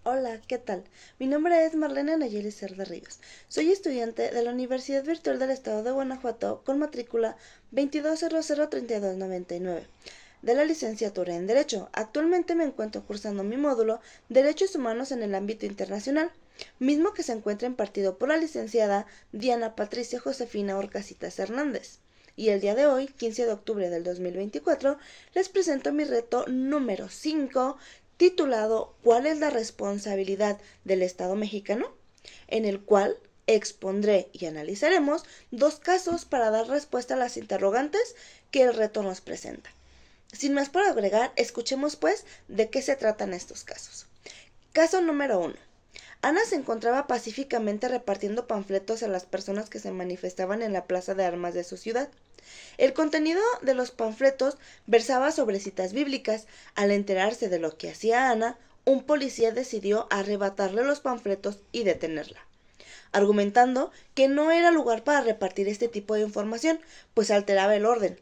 Hola, ¿qué tal? Mi nombre es Marlene Nayeli Cerda Ríos. Soy estudiante de la Universidad Virtual del Estado de Guanajuato con matrícula 22003299 de la licenciatura en Derecho. Actualmente me encuentro cursando mi módulo Derechos Humanos en el ámbito internacional, mismo que se encuentra impartido por la licenciada Diana Patricia Josefina Orcasitas Hernández. Y el día de hoy, 15 de octubre del 2024, les presento mi reto número 5, titulado ¿Cuál es la responsabilidad del Estado mexicano?, en el cual expondré y analizaremos dos casos para dar respuesta a las interrogantes que el reto nos presenta. Sin más por agregar, escuchemos pues de qué se tratan estos casos. Caso número 1. Ana se encontraba pacíficamente repartiendo panfletos a las personas que se manifestaban en la plaza de armas de su ciudad. El contenido de los panfletos versaba sobre citas bíblicas. Al enterarse de lo que hacía Ana, un policía decidió arrebatarle los panfletos y detenerla, argumentando que no era lugar para repartir este tipo de información, pues alteraba el orden.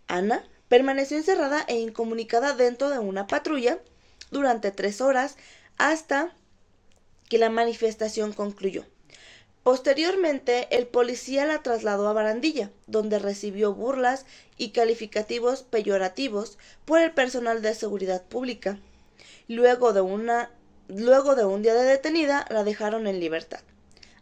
Ana permaneció encerrada e incomunicada dentro de una patrulla durante 3 horas hasta que la manifestación concluyó. Posteriormente, el policía la trasladó a Barandilla, donde recibió burlas y calificativos peyorativos por el personal de seguridad pública. Luego de un día de detenida, la dejaron en libertad.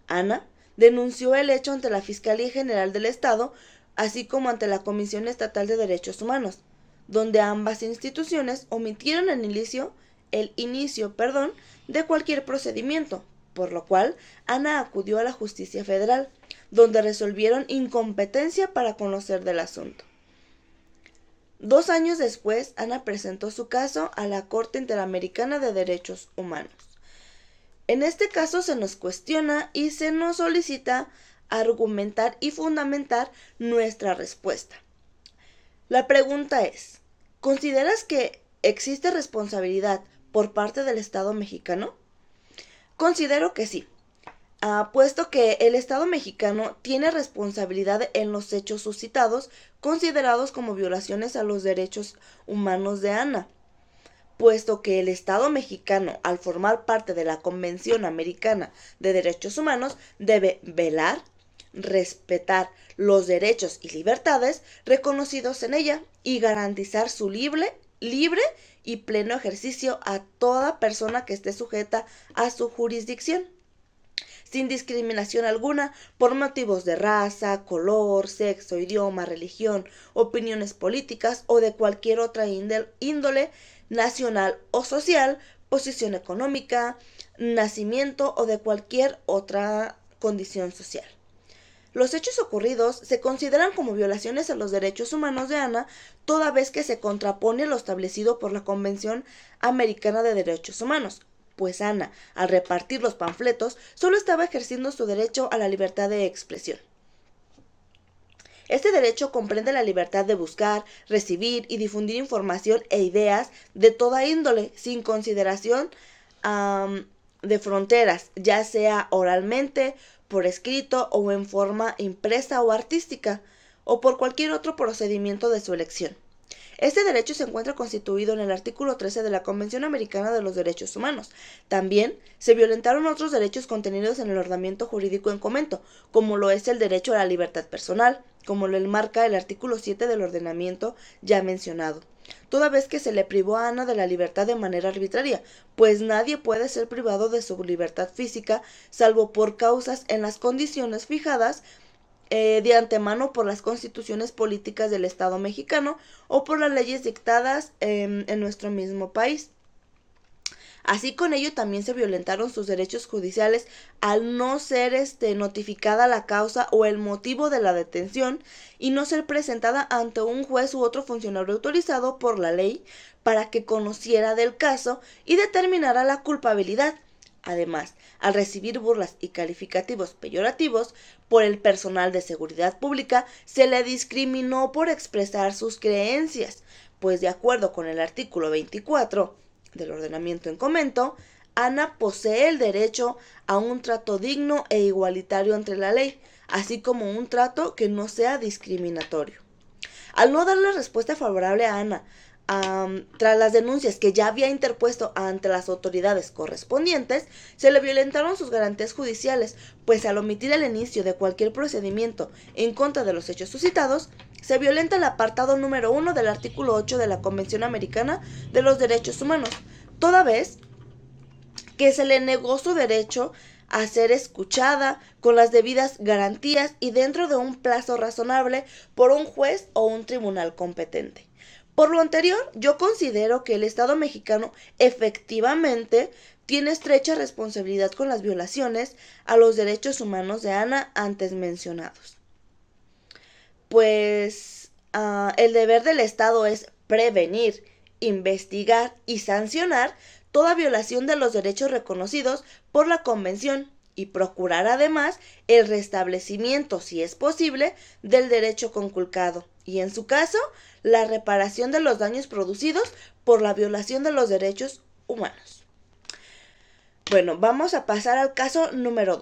Ana denunció el hecho ante la Fiscalía General del Estado, así como ante la Comisión Estatal de Derechos Humanos, donde ambas instituciones omitieron el inicio de cualquier procedimiento, por lo cual Ana acudió a la Justicia Federal, donde resolvieron incompetencia para conocer del asunto. 2 años después, Ana presentó su caso a la Corte Interamericana de Derechos Humanos. En este caso se nos cuestiona y se nos solicita argumentar y fundamentar nuestra respuesta. La pregunta es, ¿consideras que existe responsabilidad por parte del Estado mexicano? Considero que sí, puesto que el Estado mexicano tiene responsabilidad en los hechos suscitados, considerados como violaciones a los derechos humanos de Ana, puesto que el Estado mexicano, al formar parte de la Convención Americana de Derechos Humanos, debe velar, respetar los derechos y libertades reconocidos en ella y garantizar su libre y pleno ejercicio a toda persona que esté sujeta a su jurisdicción, sin discriminación alguna por motivos de raza, color, sexo, idioma, religión, opiniones políticas o de cualquier otra índole nacional o social, posición económica, nacimiento o de cualquier otra condición social. Los hechos ocurridos se consideran como violaciones a los derechos humanos de Ana, toda vez que se contrapone lo establecido por la Convención Americana de Derechos Humanos, pues Ana, al repartir los panfletos, solo estaba ejerciendo su derecho a la libertad de expresión. Este derecho comprende la libertad de buscar, recibir y difundir información e ideas de toda índole, sin consideración de fronteras, ya sea oralmente, por escrito o en forma impresa o artística, o por cualquier otro procedimiento de su elección. Este derecho se encuentra constituido en el artículo 13 de la Convención Americana de los Derechos Humanos. También se violentaron otros derechos contenidos en el ordenamiento jurídico en comento, como lo es el derecho a la libertad personal, como lo enmarca el artículo 7 del ordenamiento ya mencionado, toda vez que se le privó a Ana de la libertad de manera arbitraria, pues nadie puede ser privado de su libertad física, salvo por causas en las condiciones fijadas de antemano por las constituciones políticas del Estado mexicano o por las leyes dictadas en nuestro mismo país. Así con ello también se violentaron sus derechos judiciales al no ser notificada la causa o el motivo de la detención y no ser presentada ante un juez u otro funcionario autorizado por la ley para que conociera del caso y determinara la culpabilidad. Además, al recibir burlas y calificativos peyorativos por el personal de seguridad pública, se le discriminó por expresar sus creencias, pues de acuerdo con el artículo 24 del ordenamiento en comento, Ana posee el derecho a un trato digno e igualitario ante la ley, así como un trato que no sea discriminatorio. Al no darle respuesta favorable a Ana tras las denuncias que ya había interpuesto ante las autoridades correspondientes, se le violentaron sus garantías judiciales, pues al omitir el inicio de cualquier procedimiento en contra de los hechos suscitados, se violenta el apartado número 1 del artículo 8 de la Convención Americana de los Derechos Humanos, toda vez que se le negó su derecho a ser escuchada con las debidas garantías y dentro de un plazo razonable por un juez o un tribunal competente. Por lo anterior, yo considero que el Estado mexicano efectivamente tiene estrecha responsabilidad con las violaciones a los derechos humanos de Ana antes mencionados. Pues el deber del Estado es prevenir, investigar y sancionar toda violación de los derechos reconocidos por la Convención y procurar además el restablecimiento, si es posible, del derecho conculcado y, en su caso, la reparación de los daños producidos por la violación de los derechos humanos. Bueno, vamos a pasar al caso número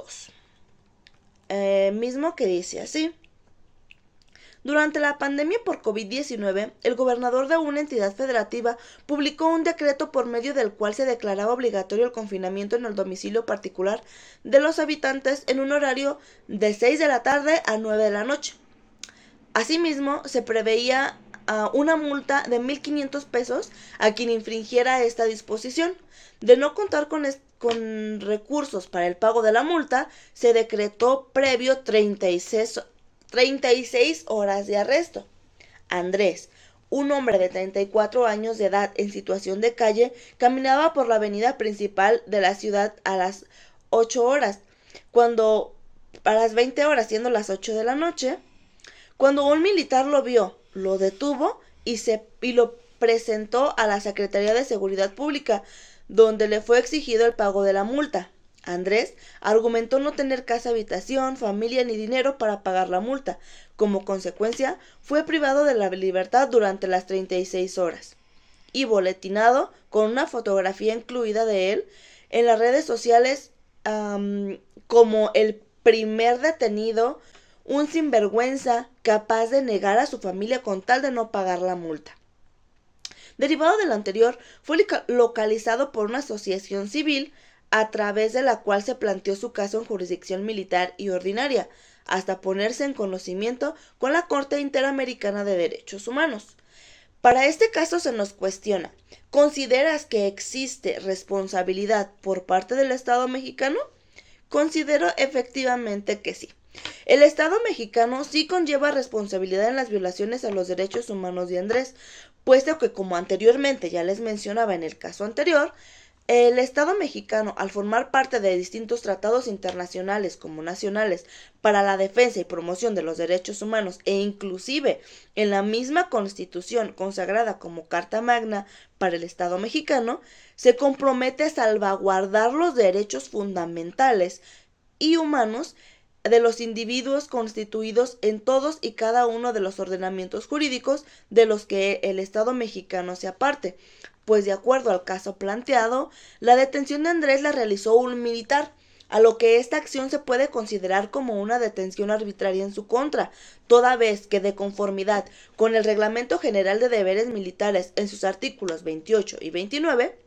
2. Mismo que dice así. Durante la pandemia por COVID-19, el gobernador de una entidad federativa publicó un decreto por medio del cual se declaraba obligatorio el confinamiento en el domicilio particular de los habitantes en un horario de 6 de la tarde a 9 de la noche. Asimismo, se preveía una multa de 1,500 pesos a quien infringiera esta disposición. De no contar con recursos para el pago de la multa, se decretó previo 36 horas de arresto. Andrés, un hombre de 34 años de edad en situación de calle, caminaba por la avenida principal de la ciudad a las 8 horas, a las 20 horas, siendo las 8 de la noche, cuando un militar lo vio, lo detuvo y lo presentó a la Secretaría de Seguridad Pública, donde le fue exigido el pago de la multa. Andrés argumentó no tener casa habitación, familia ni dinero para pagar la multa. Como consecuencia, fue privado de la libertad durante las 36 horas y boletinado con una fotografía incluida de él en las redes sociales como el primer detenido, un sinvergüenza capaz de negar a su familia con tal de no pagar la multa. Derivado de lo anterior, fue localizado por una asociación civil a través de la cual se planteó su caso en jurisdicción militar y ordinaria, hasta ponerse en conocimiento con la Corte Interamericana de Derechos Humanos. Para este caso se nos cuestiona, ¿consideras que existe responsabilidad por parte del Estado mexicano? Considero efectivamente que sí. El Estado mexicano sí conlleva responsabilidad en las violaciones a los derechos humanos de Andrés, puesto que, como anteriormente ya les mencionaba en el caso anterior, el Estado mexicano, al formar parte de distintos tratados internacionales como nacionales para la defensa y promoción de los derechos humanos e inclusive en la misma Constitución consagrada como Carta Magna para el Estado mexicano, se compromete a salvaguardar los derechos fundamentales y humanos de los individuos constituidos en todos y cada uno de los ordenamientos jurídicos de los que el Estado mexicano se aparte, pues de acuerdo al caso planteado, la detención de Andrés la realizó un militar, a lo que esta acción se puede considerar como una detención arbitraria en su contra, toda vez que de conformidad con el Reglamento General de Deberes Militares en sus artículos 28 y 29,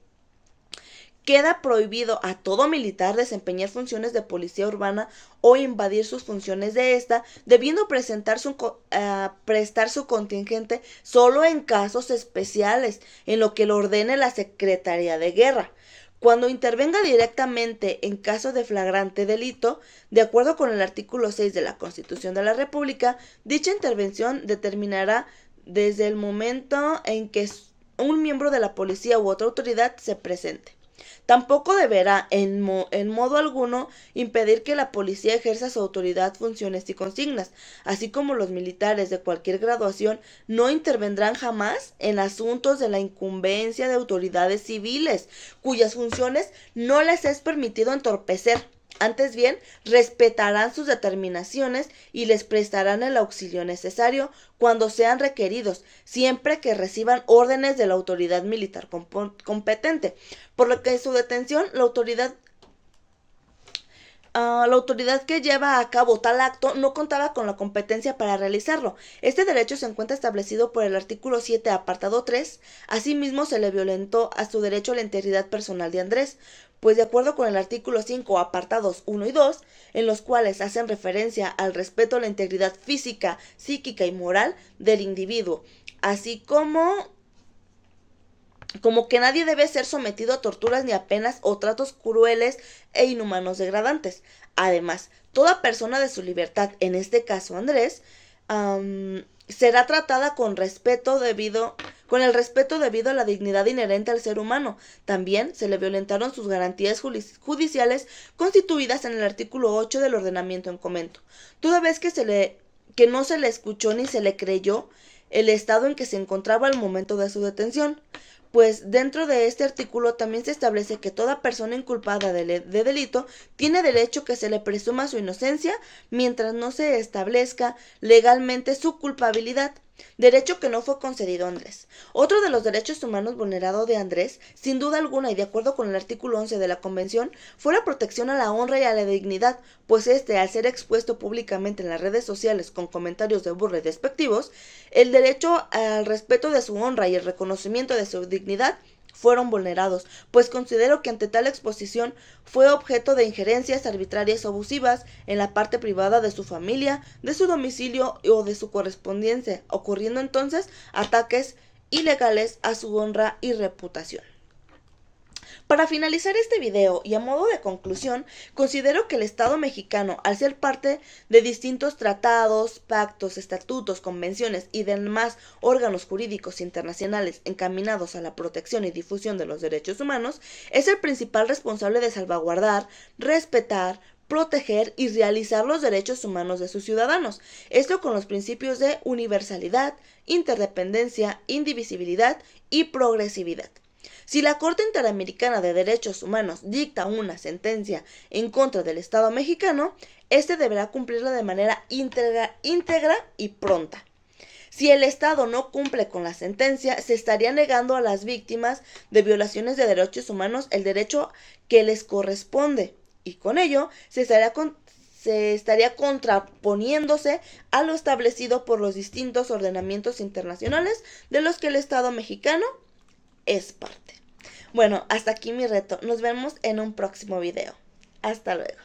queda prohibido a todo militar desempeñar funciones de policía urbana o invadir sus funciones de esta, debiendo prestar su contingente solo en casos especiales, en lo que lo ordene la Secretaría de Guerra. Cuando intervenga directamente en caso de flagrante delito, de acuerdo con el artículo 6 de la Constitución de la República, dicha intervención determinará desde el momento en que un miembro de la policía u otra autoridad se presente. Tampoco deberá, en modo alguno, impedir que la policía ejerza su autoridad, funciones y consignas, así como los militares de cualquier graduación no intervendrán jamás en asuntos de la incumbencia de autoridades civiles, cuyas funciones no les es permitido entorpecer. Antes bien, respetarán sus determinaciones y les prestarán el auxilio necesario cuando sean requeridos, siempre que reciban órdenes de la autoridad militar competente, por lo que en su detención la autoridad la autoridad que lleva a cabo tal acto no contaba con la competencia para realizarlo. Este derecho se encuentra establecido por el artículo 7, apartado 3. Asimismo, se le violentó a su derecho a la integridad personal de Andrés, pues de acuerdo con el artículo 5, apartados 1 y 2, en los cuales hacen referencia al respeto a la integridad física, psíquica y moral del individuo, así como que nadie debe ser sometido a torturas ni a penas o tratos crueles e inhumanos degradantes. Además, toda persona de su libertad, en este caso Andrés, será tratada con el respeto debido a la dignidad inherente al ser humano. También se le violentaron sus garantías judiciales constituidas en el artículo 8 del ordenamiento en comento, toda vez que no se le escuchó ni se le creyó el estado en que se encontraba al momento de su detención, pues dentro de este artículo también se establece que toda persona inculpada de delito tiene derecho que se le presuma su inocencia mientras no se establezca legalmente su culpabilidad, derecho que no fue concedido a Andrés. Otro de los derechos humanos vulnerado de Andrés, sin duda alguna y de acuerdo con el artículo 11 de la Convención, fue la protección a la honra y a la dignidad, pues al ser expuesto públicamente en las redes sociales con comentarios de burla y despectivos, el derecho al respeto de su honra y el reconocimiento de su dignidad fueron vulnerados, pues considero que ante tal exposición fue objeto de injerencias arbitrarias o abusivas en la parte privada de su familia, de su domicilio o de su correspondencia, ocurriendo entonces ataques ilegales a su honra y reputación. Para finalizar este video y a modo de conclusión, considero que el Estado mexicano, al ser parte de distintos tratados, pactos, estatutos, convenciones y demás órganos jurídicos internacionales encaminados a la protección y difusión de los derechos humanos, es el principal responsable de salvaguardar, respetar, proteger y realizar los derechos humanos de sus ciudadanos, esto con los principios de universalidad, interdependencia, indivisibilidad y progresividad. Si la Corte Interamericana de Derechos Humanos dicta una sentencia en contra del Estado mexicano, este deberá cumplirla de manera íntegra y pronta. Si el Estado no cumple con la sentencia, se estaría negando a las víctimas de violaciones de derechos humanos el derecho que les corresponde, y con ello se estaría contraponiéndose a lo establecido por los distintos ordenamientos internacionales de los que el Estado mexicano es parte. Bueno, hasta aquí mi reto. Nos vemos en un próximo video. Hasta luego.